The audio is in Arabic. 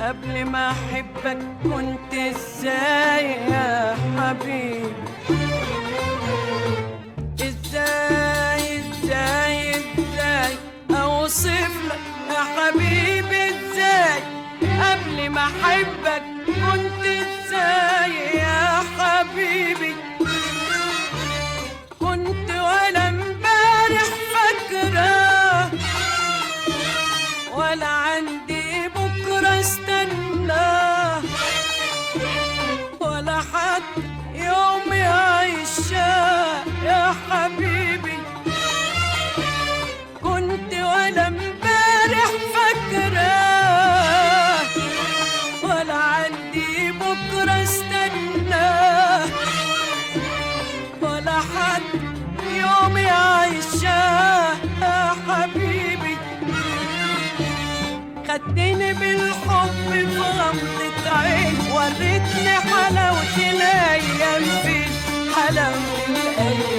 قبل ما احبك كنت ازاي يا حبيبي؟ ازاي اوصف لك يا حبيبي؟ ازاي قبل ما احبك كنت ازاي يا حبيبي؟ كنت ولا امبارح فاكره، ولا عندي بكره استناه، ولا حتى يوم يعيشها يا حبيبي. كنت ولا امبارح فاكراه، ولا عندي بكره استناه، ولا حتى يوم يعيشها يا حبيبي. خدتني بالحب في غمضة عين، وريتني حلاوة الأيام، في حلاوة الأيام.